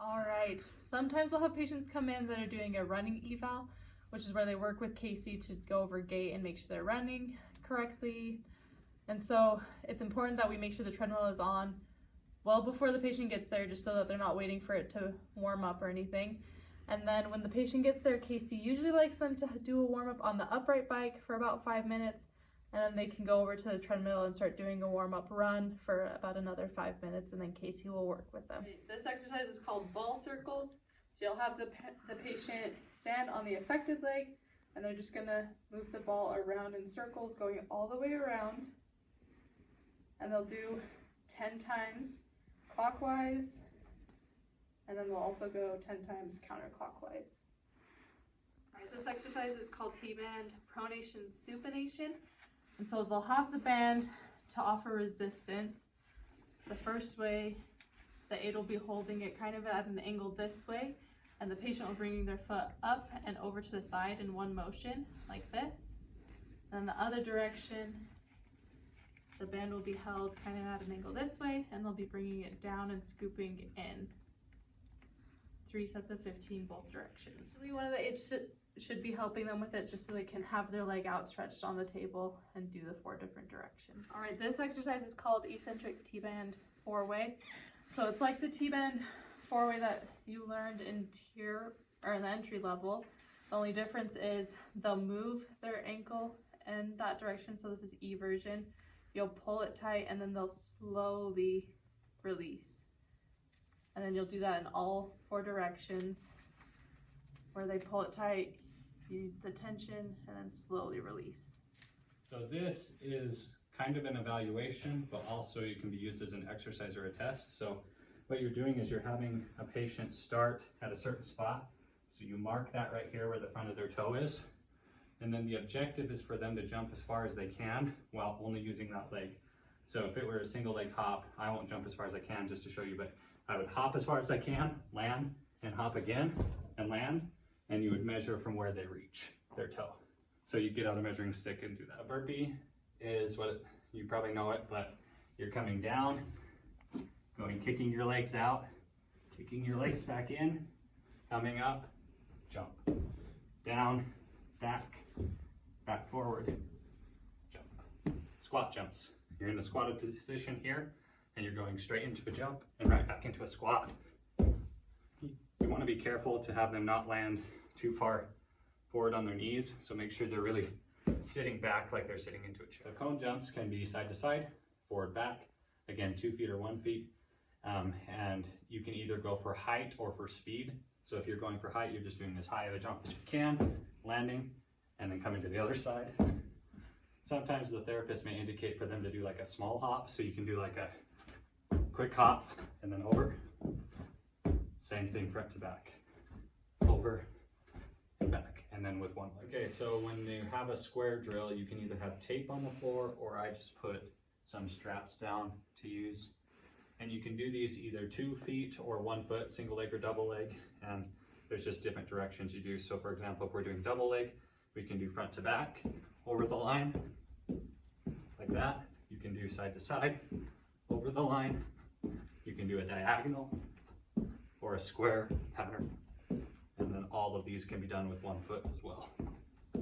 All right, sometimes we'll have patients come in that are doing a running eval, which is where they work with Casey to go over gait and make sure they're running correctly. And so it's important that we make sure the treadmill is on well before the patient gets there, just so that they're not waiting for it to warm up or anything. And then when the patient gets there, Casey usually likes them to do a warm up on the upright bike for about 5 minutes, and then they can go over to the treadmill and start doing a warm up run for about another 5 minutes, and then Casey will work with them. This exercise is called ball circles. So you'll have the patient stand on the affected leg, and they're just gonna move the ball around in circles going all the way around. And they'll do 10 times clockwise, and then they'll also go 10 times counterclockwise. All right, this exercise is called T-Band, Pronation, Supination. And so they'll have the band to offer resistance. The first way, the aid will be holding it kind of at an angle this way, and the patient will bring their foot up and over to the side in one motion, like this. And then the other direction, the band will be held kind of at an angle this way, and they'll be bringing it down and scooping in. 3 sets of 15 both directions. Really, one of the aids should be helping them with it, just so they can have their leg outstretched on the table and do the 4 different directions. All right, this exercise is called Eccentric T-Band 4-way. So it's like the T-Band 4-way that you learned in in the entry level. The only difference is they'll move their ankle in that direction. So this is E version. You'll pull it tight, and then they'll slowly release. And then you'll do that in all 4 directions, where they pull it tight, the tension, and then slowly release. So this is kind of an evaluation, but also it can be used as an exercise or a test. So what you're doing is you're having a patient start at a certain spot. So you mark that right here where the front of their toe is. And then the objective is for them to jump as far as they can while only using that leg. So if it were a single leg hop, I won't jump as far as I can just to show you, but I would hop as far as I can, land, and hop again, and land, and you would measure from where they reach their toe. So you get out a measuring stick and do that. A burpee is you probably know it, but you're coming down, kicking your legs out, kicking your legs back in, coming up, jump, down, back forward, jump. Squat jumps. You're in the squatted position here, and you're going straight into a jump and right back into a squat. You want to be careful to have them not land too far forward on their knees, so make sure they're really sitting back like they're sitting into a chair. So cone jumps can be side to side, forward, back, again 2 feet or 1 feet, and you can either go for height or for speed. So if you're going for height, you're just doing as high of a jump as you can, landing, and then coming to the other side. Sometimes the therapist may indicate for them to do like a small hop, so you can do like a quick hop and then over. Same thing front to back, over and back, and then with one leg. Okay, so when you have a square drill, you can either have tape on the floor, or I just put some straps down to use. And you can do these either 2 feet or 1 foot, single leg or double leg, and there's just different directions you do. So for example, if we're doing double leg, we can do front to back, over the line, like that. You can do side to side, over the line. You can do a diagonal or a square pattern. And then all of these can be done with 1 foot as well.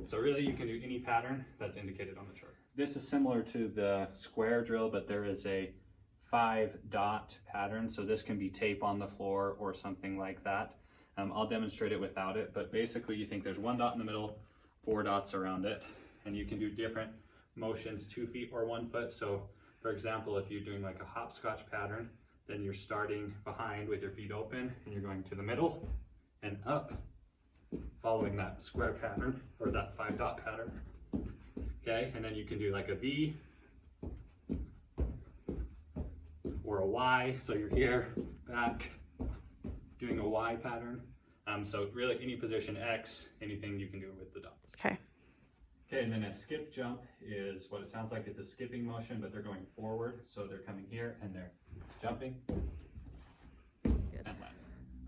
So really you can do any pattern that's indicated on the chart. This is similar to the square drill, but there is a 5-dot pattern. So this can be tape on the floor or something like that. I'll demonstrate it without it, but basically you think there's 1 dot in the middle, 4 dots around it, and you can do different motions, 2 feet or 1 foot. So for example, if you're doing like a hopscotch pattern, then you're starting behind with your feet open and you're going to the middle and up, following that square pattern or that 5-dot pattern. Okay, and then you can do like a V or a Y. So you're here, back, doing a Y pattern. So really any position, X, anything you can do with the dots. Okay. Okay, and then a skip jump is what it sounds like. It's a skipping motion, but they're going forward. So they're coming here and they're jumping and landing.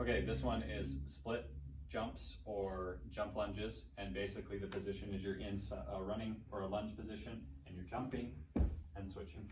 Okay, this one is split jumps or jump lunges. And basically the position is you're in a running or a lunge position and you're jumping and switching.